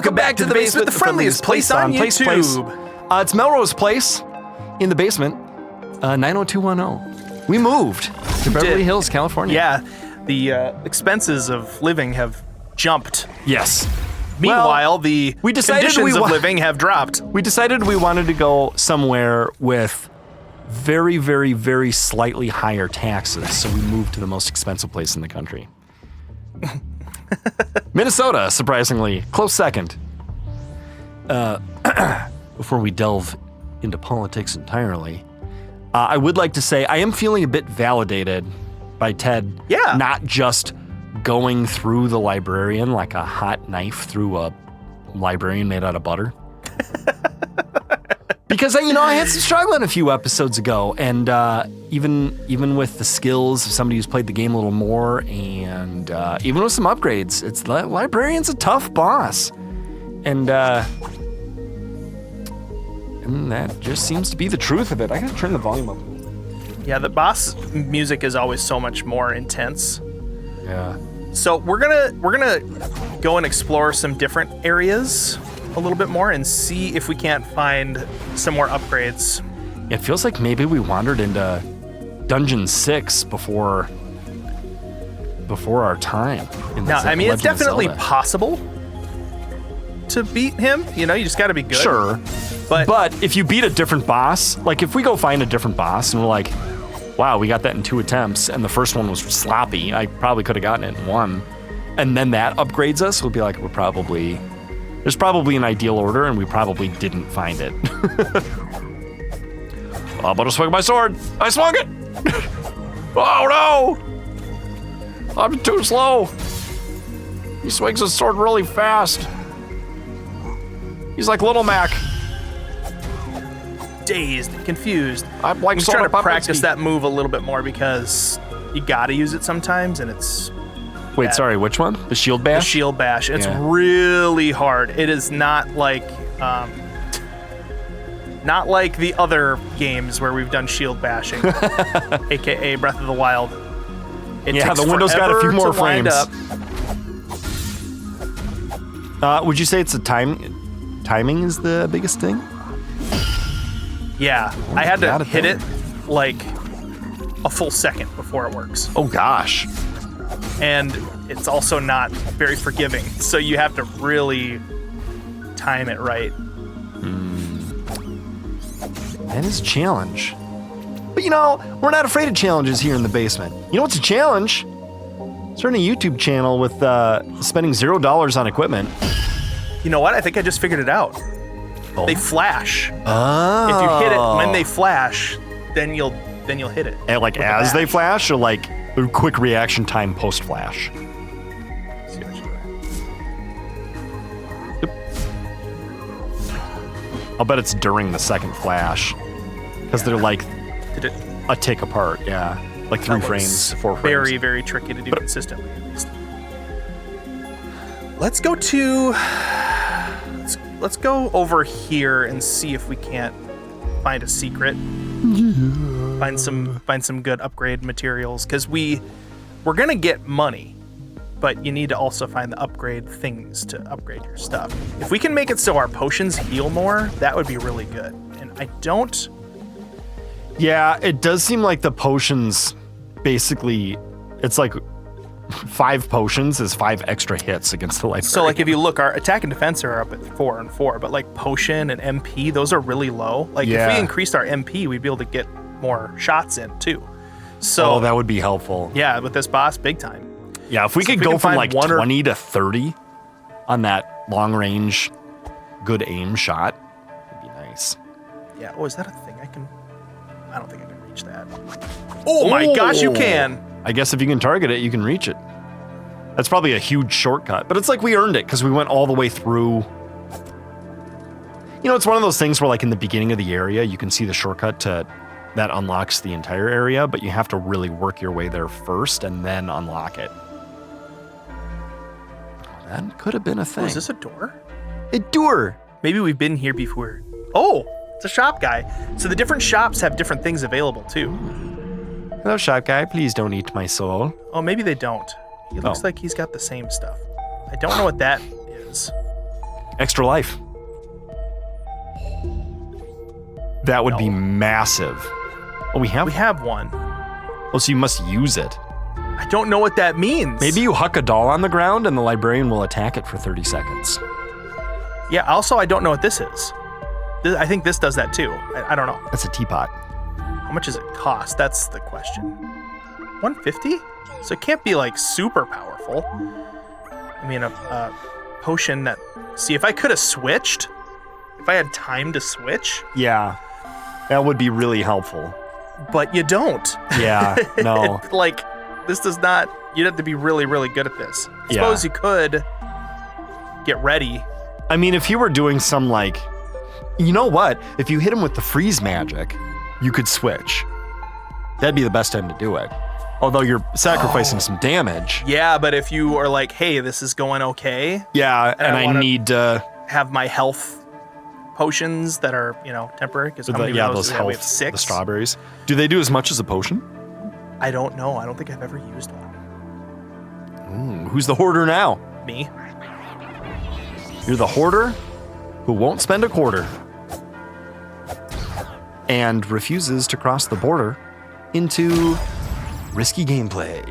Welcome back to the basement, the friendliest place on YouTube. It's Melrose Place in the basement, 90210. We moved to Beverly Hills, California. Yeah, the expenses of living have jumped. Yes. Meanwhile, the conditions of living have dropped. We decided we wanted to go somewhere with very, very, very slightly higher taxes, so we moved to the most expensive place in the country. Minnesota, surprisingly, close second. Before we delve into politics entirely, I would like to say I am feeling a bit validated by Ted not just going through the librarian like a hot knife through a librarian made out of butter. Because, I had some struggling a few episodes ago, and even with the skills of somebody who's played the game a little more, and even with some upgrades, the librarian's a tough boss. And that just seems to be the truth of it. I gotta turn the volume up. Yeah, the boss music is always so much more intense. Yeah. So we're gonna go and explore some different areas a little bit more and see if we can't find some more upgrades. It feels like maybe we wandered into Dungeon 6 before our time. Now, I mean, it's definitely possible to beat him. You just got to be good. Sure. But if you beat a different boss, like if we go find a different boss and we're like, wow, we got that in 2 attempts and the first one was sloppy, I probably could have gotten it in 1, and then that upgrades us, we'll be like, there's probably an ideal order and we probably didn't find it. I'm gonna swing my sword. I swung it. Oh no! I'm too slow. He swings his sword really fast. He's like Little Mac. Dazed, confused. I'm like trying to practice that move a little bit more because you gotta use it sometimes, and it's. Wait, sorry, which one? The shield bash? The shield bash. It's really hard. It is not like the other games where we've done shield bashing, aka Breath of the Wild. It takes the Windows got a few more frames. Would you say it's timing is the biggest thing? Yeah, I had to hit it like a full second before it works. Oh gosh. And it's also not very forgiving, so you have to really time it right. That is a challenge. But we're not afraid of challenges here in the basement. You know what's a challenge? Starting a YouTube channel with spending $0 on equipment. You know what? I think I just figured it out. Oh. They flash. Oh. If you hit it when they flash, then you'll hit it. And like as they flash, or like a quick reaction time post flash? Yep. I'll bet it's during the second flash, because they're like a tick apart. Yeah, like 3 frames, 4 frames. Very, very tricky to do consistently, at least. Let's go to. Let's go over here and see if we can't find a secret. Find some good upgrade materials, because we're gonna get money, but you need to also find the upgrade things to upgrade your stuff. If we can make it so our potions heal more, that would be really good. And I don't. Yeah, it does seem like the potions, basically, it's like 5 potions is 5 extra hits against the librarian. So like if you look, our attack and defense are up at 4 and 4, but like potion and MP, those are really low. Like if we increased our MP, we'd be able to get more shots in too. So that would be helpful. Yeah, with this boss, big time. Yeah, if we could go from like 20 to 30 on that long range, good aim shot, it'd be nice. Yeah. Oh, is that a thing I don't think I can reach that. Oh my gosh, you can. I guess if you can target it, you can reach it. That's probably a huge shortcut, but it's like we earned it because we went all the way through. It's one of those things where like in the beginning of the area, you can see the shortcut that unlocks the entire area, but you have to really work your way there first and then unlock it. That could have been a thing. Oh, is this a door? A door. Maybe we've been here before. Oh, it's a shop guy. So the different shops have different things available too. Hello, shop guy. Please don't eat my soul. Oh, maybe they don't. He looks like he's got the same stuff. I don't know what that is. Extra life. That would be massive. Oh, we have one. Oh, so you must use it. I don't know what that means. Maybe you huck a doll on the ground and the librarian will attack it for 30 seconds. Yeah, also, I don't know what this is. I think this does that too. I don't know. That's a teapot. How much does it cost? That's the question. 150? So it can't be like super powerful. I mean, a potion that... See, if I could have switched, if I had time to switch... Yeah, that would be really helpful. But you don't. Yeah, no. Like, this does not... You'd have to be really, really good at this. I suppose you could get ready. I mean, if you were doing some, like... You know what? If you hit him with the freeze magic, you could switch. That'd be the best time to do it. Although you're sacrificing some damage. Yeah, but if you are like, hey, this is going okay. Yeah, and I need to... have my health potions that are, temporary. Because how many of those health, we have 6. the strawberries. Do they do as much as a potion? I don't know. I don't think I've ever used one. Who's the hoarder now? Me. You're the hoarder who won't spend a quarter and refuses to cross the border into risky gameplay.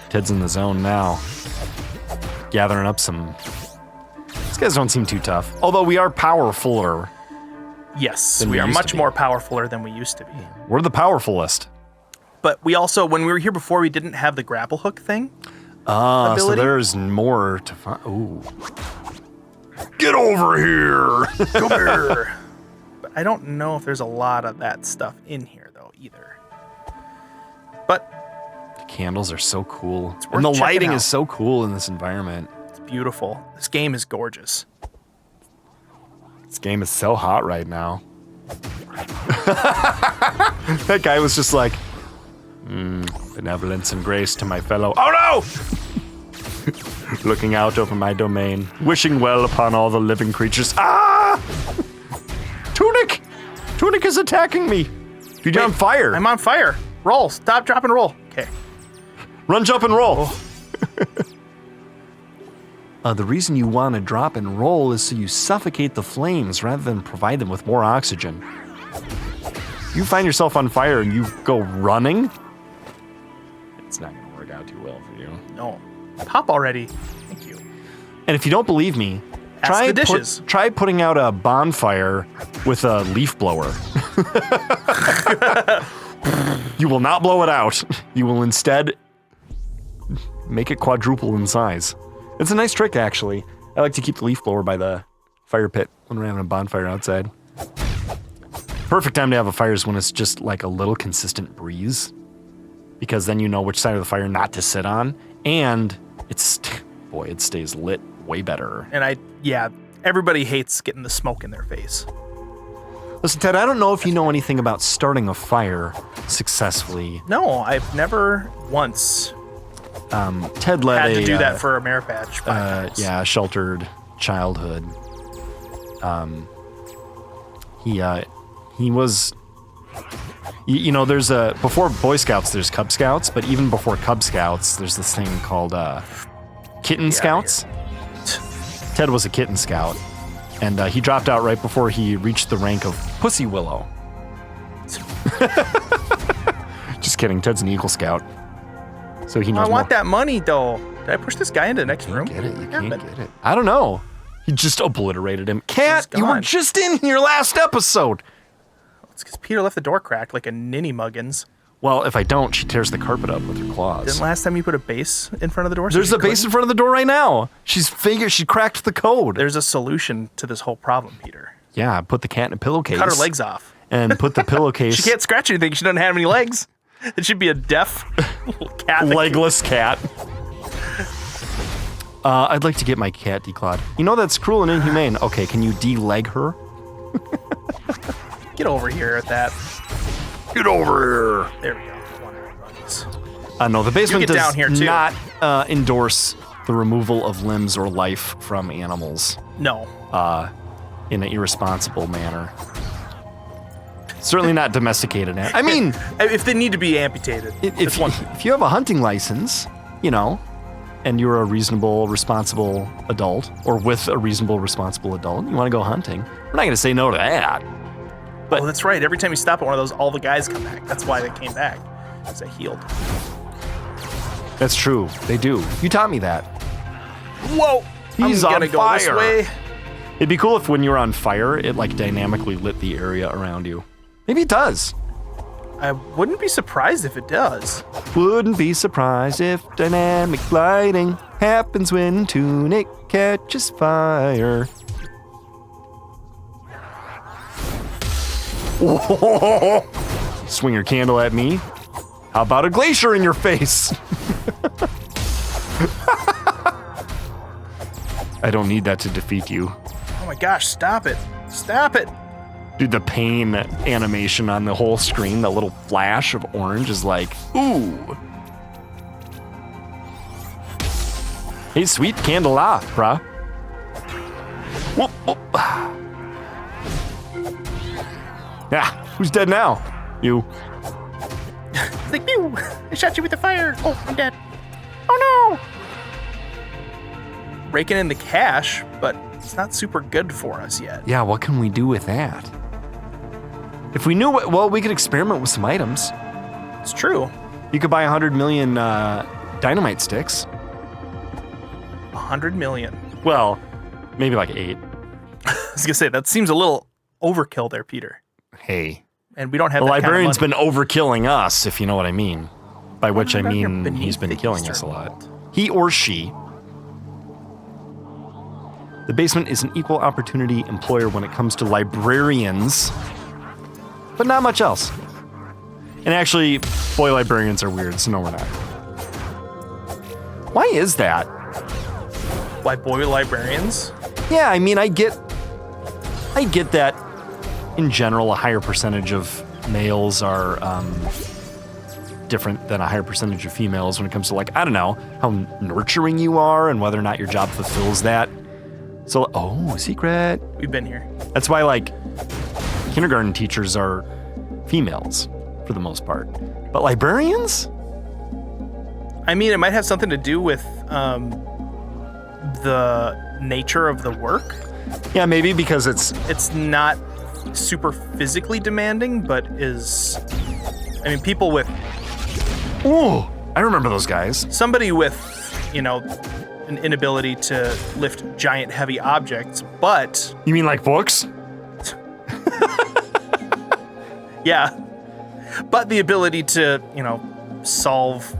Ted's in the zone now, gathering up some... These guys don't seem too tough, although we are powerfuler. Yes, we are much more powerfuler than we used to be. We're the powerfulest. But we also, when we were here before, we didn't have the grapple hook thing. So there's more to find. Ooh. Get over here! Come here! But I don't know if there's a lot of that stuff in here, though, either. But... The candles are so cool. And the lighting is so cool in this environment. It's beautiful. This game is gorgeous. This game is so hot right now. That guy was just like, benevolence and grace to my fellow... Oh no! Looking out over my domain, wishing well upon all the living creatures. Ah! Tunic! Tunic is attacking me. Dude, you're on fire. I'm on fire. Roll. Stop, drop, and roll. Okay. Run, jump, and roll. The reason you want to drop and roll is so you suffocate the flames rather than provide them with more oxygen. You find yourself on fire and you go running, it's not going to work out too well for you. No. Pop already. Thank you. And if you don't believe me, try putting out a bonfire with a leaf blower. You will not blow it out. You will instead make it quadruple in size. It's a nice trick, actually. I like to keep the leaf blower by the fire pit when we're having a bonfire outside. Perfect time to have a fire is when it's just like a little consistent breeze, because then you know which side of the fire not to sit on, and it stays lit way better. And everybody hates getting the smoke in their face. Listen, Ted, I don't know if you know anything about starting a fire successfully. No, I've never once Ted led had to do that for a merit badge. Yeah, sheltered childhood. He was, there's before Boy Scouts, there's Cub Scouts, but even before Cub Scouts, there's this thing called Kitten Scouts. Ted was a Kitten Scout, and he dropped out right before he reached the rank of Pussy Willow. Just kidding, Ted's an Eagle Scout. So he knows I want that money, though. Did I push this guy into the next room? You can't get it. I don't know. He just obliterated him. Cat, you were just in here last episode. It's because Peter left the door cracked like a ninny muggins. Well, if I don't, she tears the carpet up with her claws. Didn't last time you put a base in front of the door? There's a base in front of the door right now. She cracked the code. There's a solution to this whole problem, Peter. Yeah, put the cat in a pillowcase. Cut her legs off. And put the pillowcase. She can't scratch anything. She doesn't have any legs. It should be a deaf cat. Legless cat. I'd like to get my cat declawed. You know that's cruel and inhumane. Okay, can you de-leg her? Get over here at that. Get over here. There we go. No, the basement does does here too. not endorse the removal of limbs or life from animals. No. In an irresponsible manner. Certainly not domesticated. I mean, if they need to be amputated. If you have a hunting license, and you're a reasonable, responsible adult, or with a reasonable, responsible adult, you want to go hunting, we're not going to say no to that. But that's right. Every time you stop at one of those, all the guys come back. That's why they came back, because they healed. That's true. They do. You taught me that. Whoa! He's I'm on gonna fire. go this way. It'd be cool if when you were on fire, it like dynamically lit the area around you. Maybe it does. I wouldn't be surprised if it does. Wouldn't be surprised if dynamic lighting happens when Tunic catches fire. Whoa. Swing your candle at me. How about a glacier in your face? I don't need that to defeat you. Oh my gosh, stop it. Stop it. Dude, the pain animation on the whole screen, the little flash of orange is like, ooh. Hey, sweet candelabra. Whoop, whoop. Yeah, who's dead now? You. It's like, pew! I shot you with the fire. Oh, I'm dead. Oh no! Raking in the cash, but it's not super good for us yet. Yeah, what can we do with that? If we knew what, well, we could experiment with some items. It's true. You could buy 100 million dynamite sticks. 100 million. Well, maybe like 8. I was gonna say, that seems a little overkill there, Peter. Hey. And we don't have The that librarian's kind of been overkilling us, if you know what I mean. By which I money. mean he's been Beneath killing the us a lot. Eastern Vault. He or she. The basement is an equal opportunity employer when it comes to librarians, but not much else. And actually, boy librarians are weird, so no, we're not. Why is that? Why boy librarians? Yeah, I mean, I get that in general, a higher percentage of males are different than a higher percentage of females when it comes to, like, I don't know, how nurturing you are and whether or not your job fulfills that. So, oh, secret. We've been here. That's why, like, kindergarten teachers are females for the most part. But librarians? I mean, it might have something to do with the nature of the work. Yeah, maybe because It's not super physically demanding, but is, I mean, people with, ooh, I remember those guys. somebody with, you know, an inability to lift giant heavy objects, but You mean like books? yeah, but the ability to, you know, solve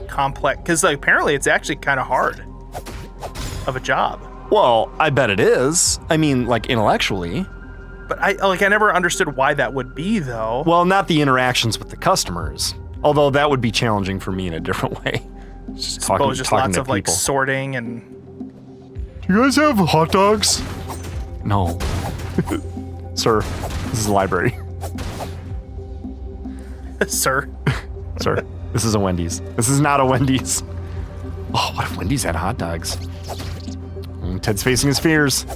complex, because like, apparently it's actually kind of hard of a job. Well, I bet it is. I mean, like, intellectually. But I never understood why that would be, though. Well, not the interactions with the customers. Although that would be challenging for me in a different way. Just talking Just lots to of like people. sorting and Do you guys have hot dogs? No. Sir, this is a library. sir. Sir, this is a Wendy's. This is not a Wendy's. Oh, what if Wendy's had hot dogs? Ted's facing his fears.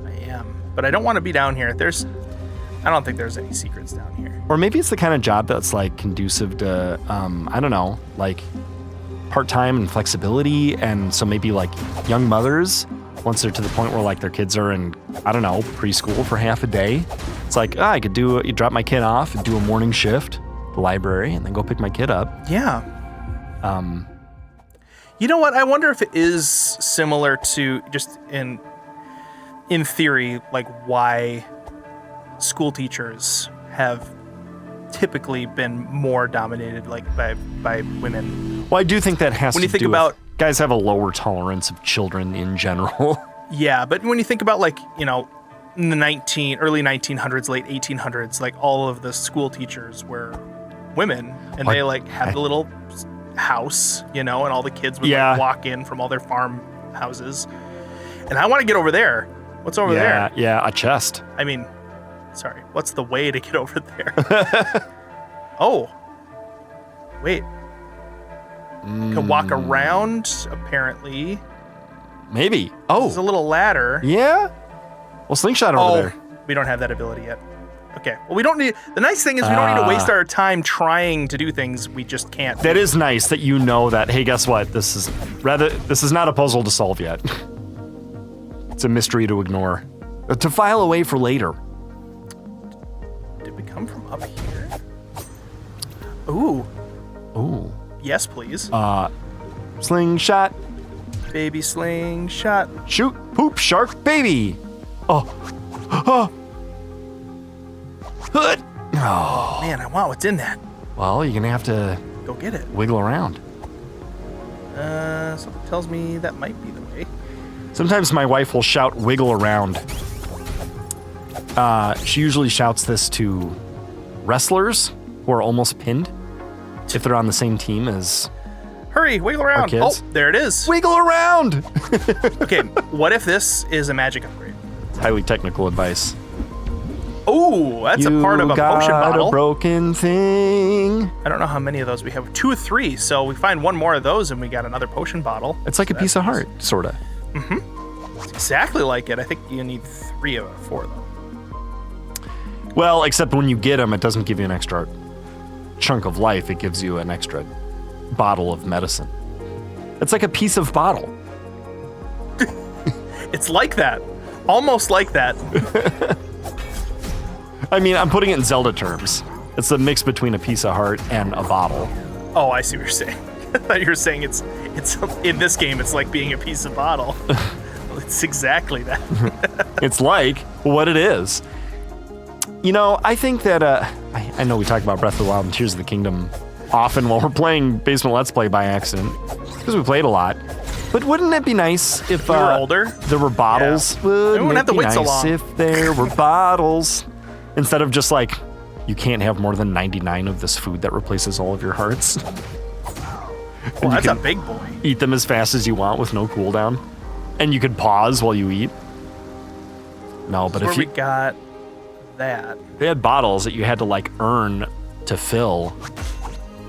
I am, but I don't want to be down here. I don't think there's any secrets down here. Or maybe it's the kind of job that's like conducive to, I don't know, like part-time and flexibility. And so maybe like young mothers, once they're to the point where like their kids are in, I don't know, preschool for half a day, it's like, I could you drop my kid off and do a morning shift at the library and then go pick my kid up. Yeah. You know what? I wonder if it is similar to, just in theory, like why school teachers have typically been more dominated like by women. Well, I do think that has When you to think do about- with guys have a lower tolerance of children in general. Yeah, but when you think about, like, you know, in the early 1900s, late 1800s, like all of the school teachers were women, and they like had the little house, you know, and all the kids would like walk in from all their farm houses. And I want to get over there. What's over there? Yeah, a chest. I mean, sorry, what's the way to get over there? Oh, wait. Can walk around, apparently. Maybe. Oh. There's a little ladder. Yeah? Well, slingshot over there. We don't have that ability yet. Okay. Well, we don't need. The nice thing is we don't need to waste our time trying to do things we just can't. That is nice that you know that. Hey, guess what? This is not a puzzle to solve yet. It's a mystery to ignore, to file away for later. Did we come from up here? Ooh. Ooh. Yes, please. Slingshot. Baby slingshot. Shoot. Poop shark baby. Oh. Oh man, I want what's in that. Well, you're gonna have to go get it. Wiggle around. Something tells me that might be the way. Sometimes my wife will shout "wiggle around." She usually shouts this to wrestlers who are almost pinned if they're on the same team as. Hurry, wiggle around! Kids. Oh, there it is. Wiggle around. Okay, what if this is a magic upgrade? Highly technical advice. Oh, that's a part of a potion bottle. A broken thing. I don't know how many of those we have. 2 or 3, so we find one more of those and we got another potion bottle. It's like a piece of heart, sorta. Mm-hmm. It's exactly like it. I think you need 3 of 4 of them. Well, except when you get them, it doesn't give you an extra chunk of life. It gives you an extra bottle of medicine. It's like a piece of bottle. It's like that. Almost like that. I mean, I'm putting it in Zelda terms. It's a mix between a piece of heart and a bottle. Oh, I see what you're saying. I thought you were saying it's in this game, it's like being a piece of bottle. It's exactly that. It's like what it is. You know, I think that, I know we talk about Breath of the Wild and Tears of the Kingdom often while we're playing Basement Let's Play by accident, because we played a lot. But wouldn't it be nice if we were older? There were bottles? Yeah. Wouldn't have to wait so long. If there were bottles? Instead of just like, you can't have more than 99 of this food that replaces all of your hearts. Well, that's a big boy. Eat them as fast as you want with no cooldown. And you could pause while you eat. No, but if we got that. They had bottles that you had to like earn to fill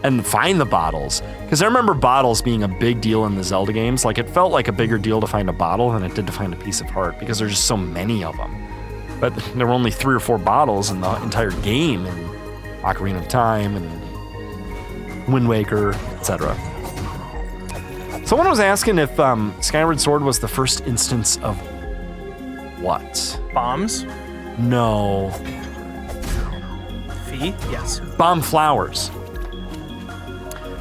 and find the bottles. Because I remember bottles being a big deal in the Zelda games. Like it felt like a bigger deal to find a bottle than it did to find a piece of heart because there's just so many of them. But there were only 3 or 4 bottles in the entire game in Ocarina of Time and Wind Waker, etc. Someone was asking if Skyward Sword was the first instance of what? Bombs? No. Fee? Yes. Bomb flowers.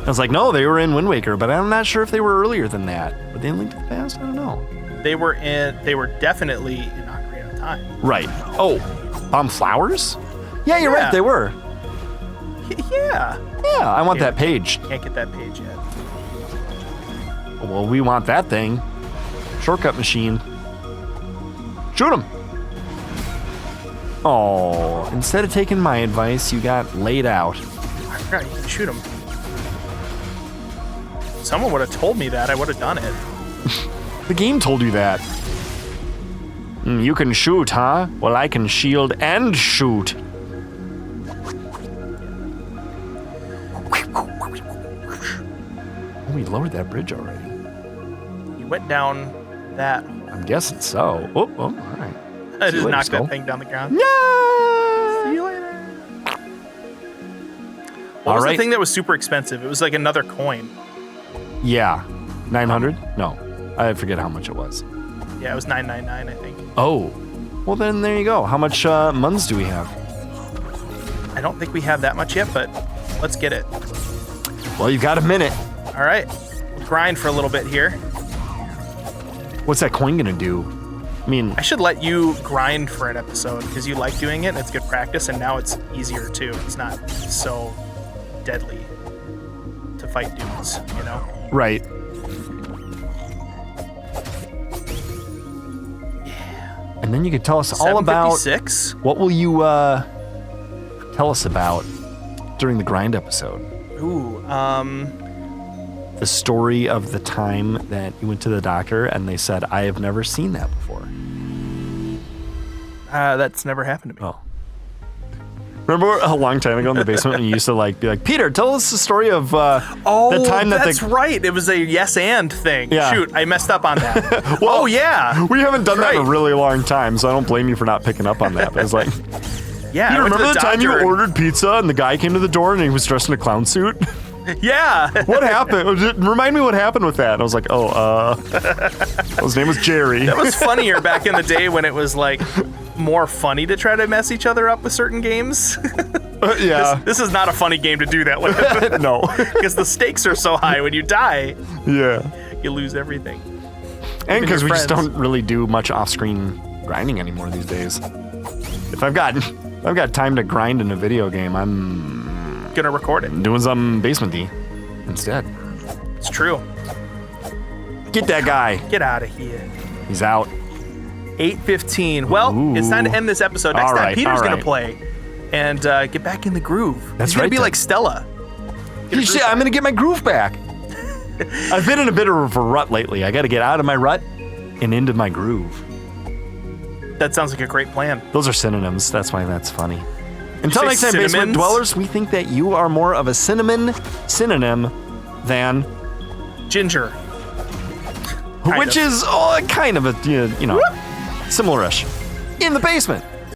I was like, no, they were in Wind Waker, but I'm not sure if they were earlier than that. Were they in Link to the Past? I don't know. They were definitely in Ocarina of Time. Right. Oh, bomb flowers? Yeah, you're right, they were. Yeah. Yeah, I want that page. Can't get that page yet. Well, we want that thing. Shortcut machine. Shoot him. Oh, instead of taking my advice, you got laid out. I forgot you can shoot him. Someone would have told me that. I would have done it. The game told you that. You can shoot, huh? Well, I can shield and shoot. Oh, we lowered that bridge already. You went down that. I'm guessing so. Oh, all right. I just knocked that thing down the ground. Yeah. See you later. What was the thing that was super expensive? It was like another coin. Yeah. 900? No. I forget how much it was. Yeah, it was 999, I think. Oh. Well, then there you go. How much muns do we have? I don't think we have that much yet, but let's get it. Well, you've got a minute. All right. We'll grind for a little bit here. What's that coin gonna do? I mean, I should let you grind for an episode because you like doing it and it's good practice, and now it's easier too. It's not so deadly to fight dudes, you know? Right. Yeah. And then you could tell us all about 756? What will you tell us about during the grind episode? Ooh, the story of the time that you went to the doctor and they said, I have never seen that before. That's never happened to me. Oh. Remember a long time ago in the basement when you used to like be like, Peter, tell us the story of the time that that's right. It was a yes and thing. Yeah. Shoot, I messed up on that. Well, oh, yeah. We haven't done that in Right. a really long time, so I don't blame you for not picking up on that. But it's like, Yeah. You I went to remember the time you doctor and- ordered pizza and the guy came to the door and he was dressed in a clown suit? Yeah. What happened? Remind me what happened with that. And I was like, his name was Jerry. That was funnier back in the day when it was like more funny to try to mess each other up with certain games. Yeah. This is not a funny game to do that with. No. Because the stakes are so high when you die, Yeah. you lose everything. And because your we just friends. don't really do much off-screen grinding anymore these days. If I've got time to grind in a video game, I'm Gonna record it. doing some basement-y instead. It's true. Get that guy. Get out of here. He's out. 8:15. Well, it's time to end this episode. Next All time, right, Peter's all gonna right. play and get back in the groove. That's He's gonna right, be then. like Stella. Get a groove I'm back. gonna get my groove back. I've been in a bit of a rut lately. I gotta get out of my rut and into my groove. That sounds like a great plan. Those are synonyms. That's why that's funny. Until say next time, Basement cinnamons? Dwellers, we think that you are more of a synonym than, Ginger. which is kind of a, similar-ish. In the basement.